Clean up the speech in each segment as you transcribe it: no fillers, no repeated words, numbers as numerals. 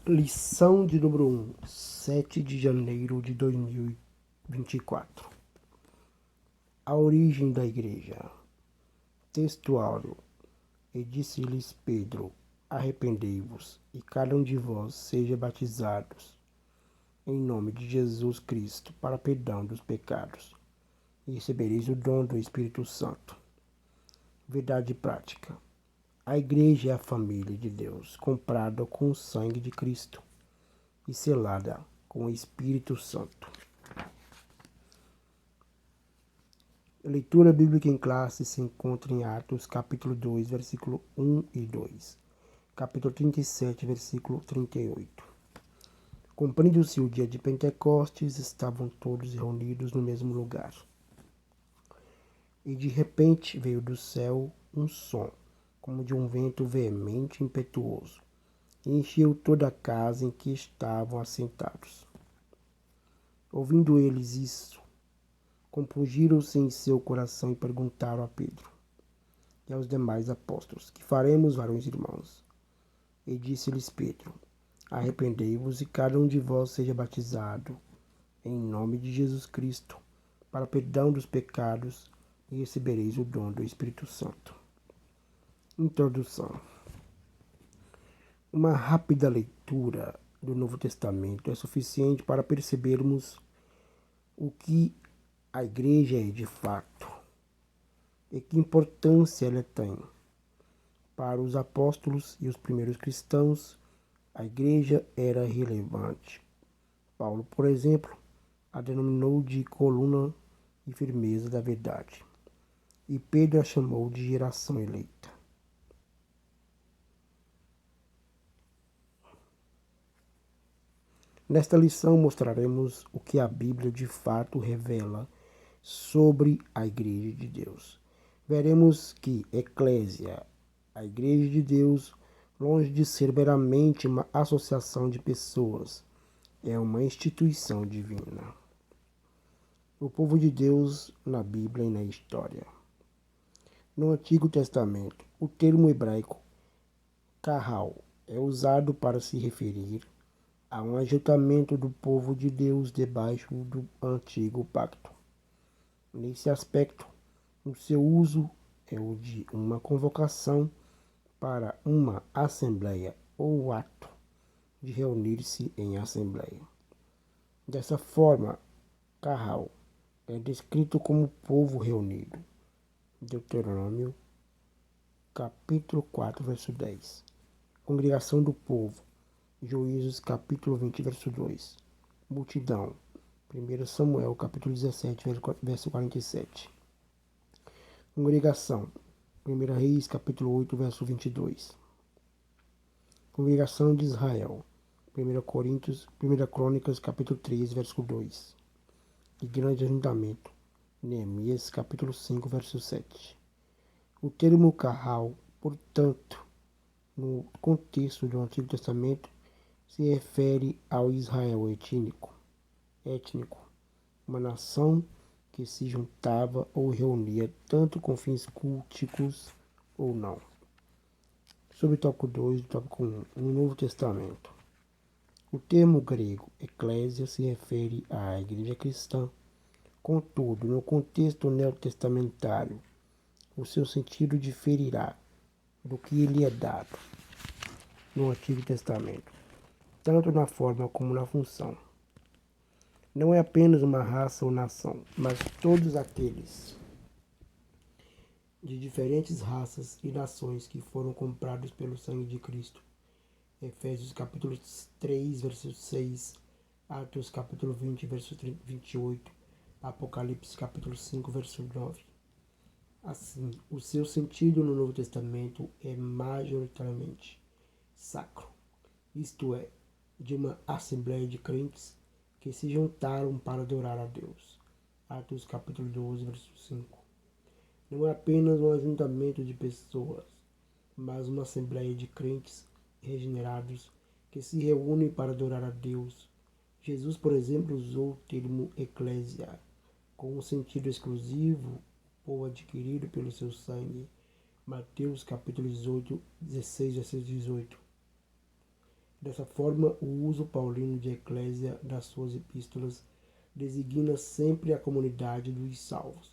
Lição de número 7 de janeiro de 2024. A origem da igreja. Textuário. E disse-lhes Pedro: arrependei-vos, e cada um de vós seja batizados em nome de Jesus Cristo para perdão dos pecados, e recebereis o dom do Espírito Santo. Verdade prática. A igreja é a família de Deus, comprada com o sangue de Cristo e selada com o Espírito Santo. A leitura bíblica em classe se encontra em Atos, capítulo 2, versículo 1 e 2. Capítulo 37, versículo 38. Cumprindo-se o dia de Pentecostes, estavam todos reunidos no mesmo lugar. E de repente veio do céu um som, como de um vento veemente e impetuoso, e encheu toda a casa em que estavam assentados. Ouvindo eles isso, compungiram-se em seu coração e perguntaram a Pedro e aos demais apóstolos: que faremos, varões e irmãos? E disse-lhes Pedro: arrependei-vos e cada um de vós seja batizado em nome de Jesus Cristo para perdão dos pecados, e recebereis o dom do Espírito Santo. Introdução. Uma rápida leitura do Novo Testamento é suficiente para percebermos o que a igreja é de fato e que importância ela tem. Para os apóstolos e os primeiros cristãos, a igreja era relevante. Paulo, por exemplo, a denominou de coluna e firmeza da verdade, e Pedro a chamou de geração eleita. Nesta lição mostraremos o que a Bíblia de fato revela sobre a Igreja de Deus. Veremos que eclésia, a Igreja de Deus, longe de ser meramente uma associação de pessoas, é uma instituição divina. O povo de Deus na Bíblia e na história. No Antigo Testamento, o termo hebraico Kahal é usado para se referir a um ajuntamento do povo de Deus debaixo do Antigo Pacto. Nesse aspecto, o seu uso é o de uma convocação para uma assembleia ou o ato de reunir-se em assembleia. Dessa forma, Kahal é descrito como povo reunido. Deuteronômio, capítulo 4, verso 10. Congregação do povo. Juízes, capítulo 20, verso 2. Multidão. 1 Samuel, capítulo 17, verso 47. Congregação. 1 Reis, capítulo 8, verso 22. Congregação de Israel. 1 Crônicas, capítulo 3, verso 2. E grande ajuntamento. Neemias, capítulo 5, verso 7. O termo Kahal, portanto, no contexto do Antigo Testamento, se refere ao Israel étnico, uma nação que se juntava ou reunia tanto com fins culticos ou não. Sobre o tópico 2 e tópico 1, no Novo Testamento. O termo grego eclésia se refere à igreja cristã. Contudo, no contexto neotestamentário, o seu sentido diferirá do que lhe é dado no Antigo Testamento, tanto na forma como na função. Não é apenas uma raça ou nação, mas todos aqueles de diferentes raças e nações que foram comprados pelo sangue de Cristo. Efésios capítulo 3, verso 6, Atos capítulo 20, verso 28, Apocalipse capítulo 5, verso 9. Assim, o seu sentido no Novo Testamento é majoritariamente sacro, isto é, de uma assembleia de crentes que se juntaram para adorar a Deus. Atos capítulo 12, verso 5. Não é apenas um ajuntamento de pessoas, mas uma assembleia de crentes regenerados que se reúnem para adorar a Deus. Jesus, por exemplo, usou o termo eclésia com um sentido exclusivo ou adquirido pelo seu sangue. Mateus capítulo 18, 16, verso 18. Dessa forma, o uso paulino de eclésia das suas epístolas designa sempre a comunidade dos salvos.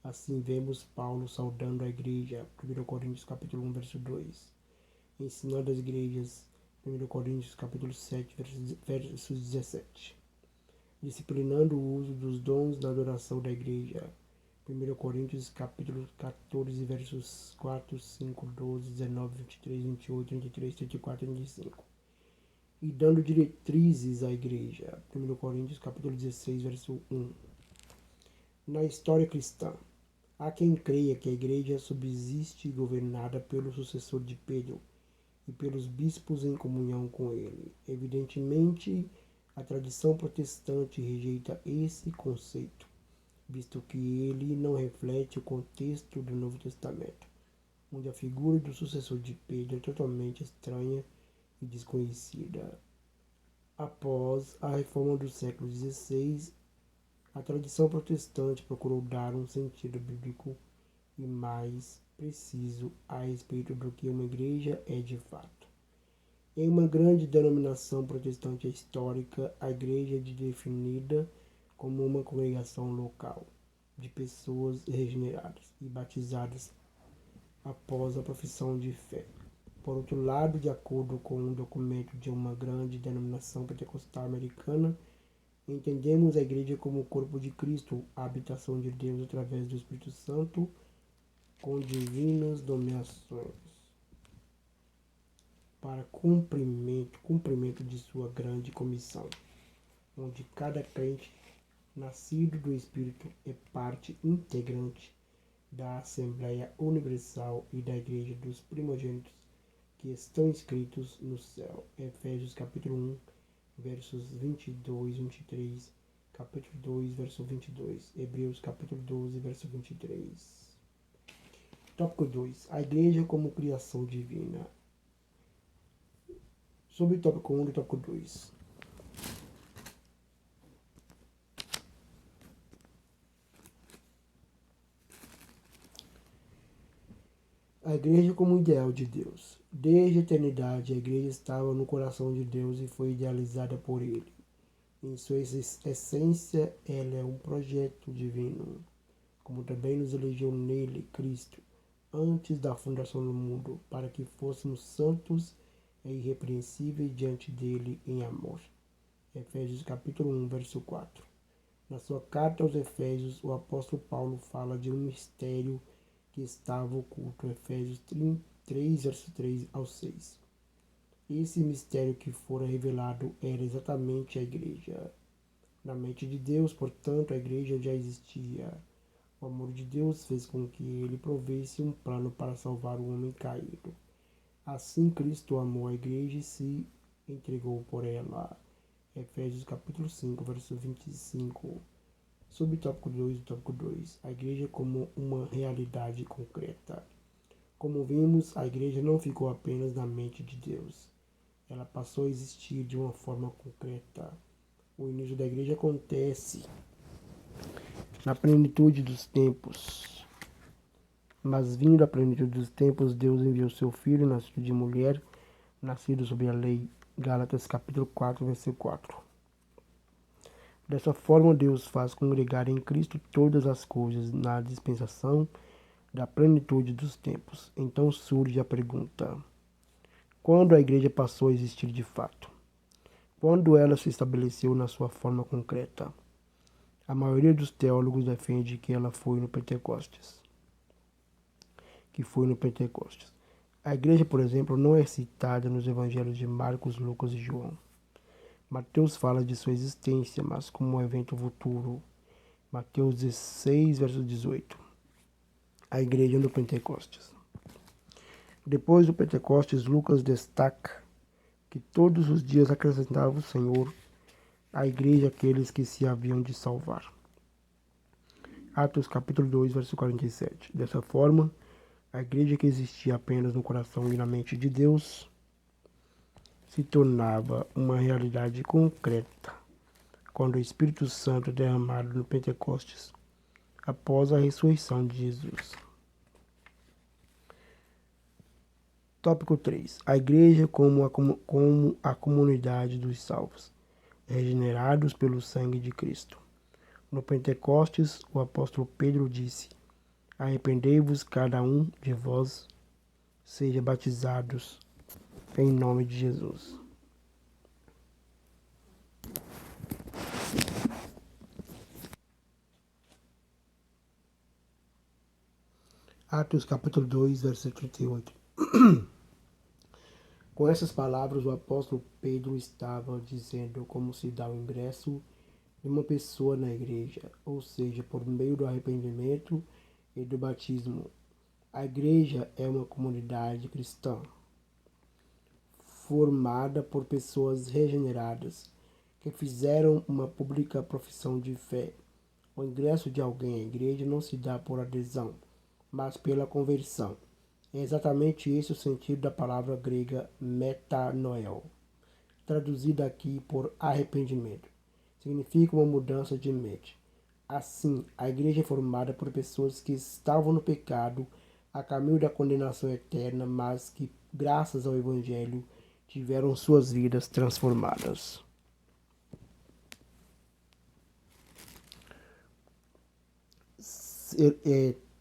Assim vemos Paulo saudando a igreja, 1 Coríntios capítulo 1, verso 2, ensinando as igrejas, 1 Coríntios capítulo 7, verso 17, disciplinando o uso dos dons da adoração da igreja, 1 Coríntios capítulo 14, versos 4, 5, 12, 19, 23, 28, 23, 34 e 25. E dando diretrizes à igreja, 1 Coríntios capítulo 16, verso 1. Na história cristã, há quem creia que a igreja subsiste governada pelo sucessor de Pedro e pelos bispos em comunhão com ele. Evidentemente, a tradição protestante rejeita esse conceito, visto que ele não reflete o contexto do Novo Testamento, onde a figura do sucessor de Pedro é totalmente estranha e desconhecida. Após a reforma do século XVI, a tradição protestante procurou dar um sentido bíblico e mais preciso a respeito do que uma igreja é de fato. Em uma grande denominação protestante histórica, a igreja é definida como uma congregação local de pessoas regeneradas e batizadas após a profissão de fé. Por outro lado, de acordo com um documento de uma grande denominação pentecostal americana, entendemos a igreja como o corpo de Cristo, a habitação de Deus através do Espírito Santo, com divinas nomeações, para cumprimento de sua grande comissão, onde cada crente nascido do Espírito é parte integrante da Assembleia Universal e da Igreja dos Primogênitos que estão escritos no céu. Efésios capítulo 1, versos 22, 23, capítulo 2, verso 22, Hebreus capítulo 12, verso 23. Tópico 2. A Igreja como criação divina. Sobre o tópico 1 e o tópico 2. A Igreja como ideal de Deus. Desde a eternidade, a Igreja estava no coração de Deus e foi idealizada por Ele. Em sua essência, ela é um projeto divino, como também nos elegeu nele, Cristo, antes da fundação do mundo, para que fôssemos santos e irrepreensíveis diante dele em amor. Efésios capítulo 1, verso 4. Na sua carta aos Efésios, o apóstolo Paulo fala de um mistério que estava oculto, Efésios 3, verso 3 ao 6. Esse mistério que fora revelado era exatamente a igreja. Na mente de Deus, portanto, a igreja já existia. O amor de Deus fez com que ele provesse um plano para salvar o homem caído. Assim, Cristo amou a igreja e se entregou por ela. Efésios capítulo 5, verso 25. Subtópico 2, tópico 2. A igreja como uma realidade concreta. Como vimos, a igreja não ficou apenas na mente de Deus. Ela passou a existir de uma forma concreta. O início da igreja acontece na plenitude dos tempos. Mas vindo a plenitude dos tempos, Deus enviou seu Filho, nascido de mulher, nascido sob a lei. Gálatas capítulo 4, versículo 4. Dessa forma, Deus faz congregar em Cristo todas as coisas na dispensação da plenitude dos tempos. Então surge a pergunta: quando a igreja passou a existir de fato? Quando ela se estabeleceu na sua forma concreta? A maioria dos teólogos defende que ela foi no Pentecostes. A igreja, por exemplo, não é citada nos evangelhos de Marcos, Lucas e João. Mateus fala de sua existência, mas como um evento futuro. Mateus 16, verso 18. A igreja no Pentecostes. Depois do Pentecostes, Lucas destaca que todos os dias acrescentava o Senhor à igreja aqueles que se haviam de salvar. Atos capítulo 2, verso 47. Dessa forma, a igreja que existia apenas no coração e na mente de Deus se tornava uma realidade concreta quando o Espírito Santo é derramado no Pentecostes, após a ressurreição de Jesus. Tópico 3. A igreja como a comunidade dos salvos, regenerados pelo sangue de Cristo. No Pentecostes, o apóstolo Pedro disse: arrependei-vos cada um de vós, seja batizados em nome de Jesus. Atos capítulo 2, versículo 38. Com essas palavras, o apóstolo Pedro estava dizendo como se dá o ingresso de uma pessoa na igreja, ou seja, por meio do arrependimento e do batismo. A igreja é uma comunidade cristã formada por pessoas regeneradas que fizeram uma pública profissão de fé. O ingresso de alguém à igreja não se dá por adesão, mas pela conversão. É exatamente esse o sentido da palavra grega metanoel, traduzida aqui por arrependimento. Significa uma mudança de mente. Assim, a igreja é formada por pessoas que estavam no pecado, a caminho da condenação eterna, mas que, graças ao Evangelho, tiveram suas vidas transformadas.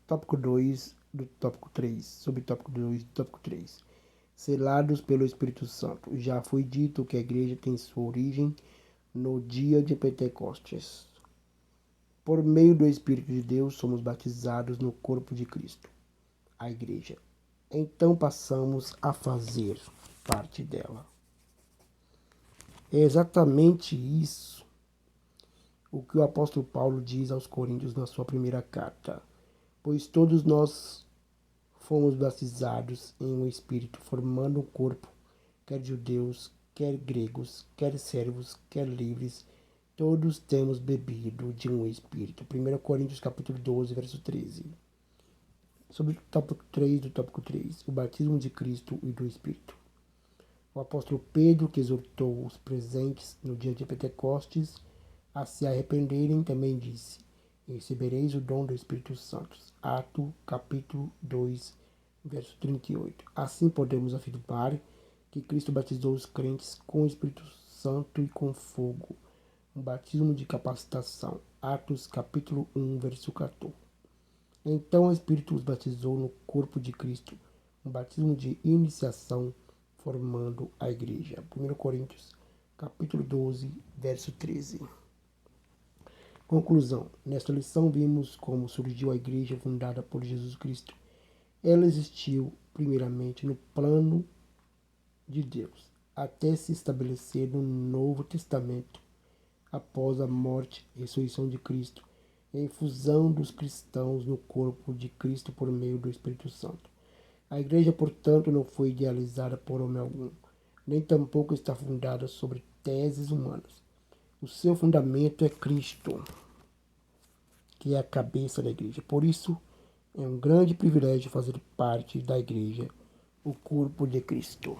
Tópico 2 do tópico 3, subtópico 2 do tópico 3. Selados pelo Espírito Santo. Já foi dito que a igreja tem sua origem no dia de Pentecostes. Por meio do Espírito de Deus, somos batizados no corpo de Cristo, a igreja. Então passamos a fazer parte dela. É exatamente isso o que o apóstolo Paulo diz aos Coríntios na sua primeira carta. Pois todos nós fomos batizados em um Espírito, formando um corpo, quer judeus, quer gregos, quer servos, quer livres, todos temos bebido de um Espírito. 1 Coríntios capítulo 12, verso 13. Sobre o tópico 3 do tópico 3, o batismo de Cristo e do Espírito. O apóstolo Pedro, que exortou os presentes no dia de Pentecostes a se arrependerem, também disse: recebereis o dom do Espírito Santo. Atos capítulo 2, verso 38. Assim podemos afirmar que Cristo batizou os crentes com o Espírito Santo e com fogo. Um batismo de capacitação. Atos capítulo 1, verso 14. Então o Espírito os batizou no corpo de Cristo. Um batismo de iniciação, formando a igreja. 1 Coríntios capítulo 12, verso 13. Conclusão. Nesta lição vimos como surgiu a igreja fundada por Jesus Cristo. Ela existiu primeiramente no plano de Deus, até se estabelecer no Novo Testamento, após a morte e ressurreição de Cristo, e a infusão dos cristãos no corpo de Cristo por meio do Espírito Santo. A igreja, portanto, não foi idealizada por homem algum, nem tampouco está fundada sobre teses humanas. O seu fundamento é Cristo, que é a cabeça da igreja. Por isso, é um grande privilégio fazer parte da igreja, o corpo de Cristo.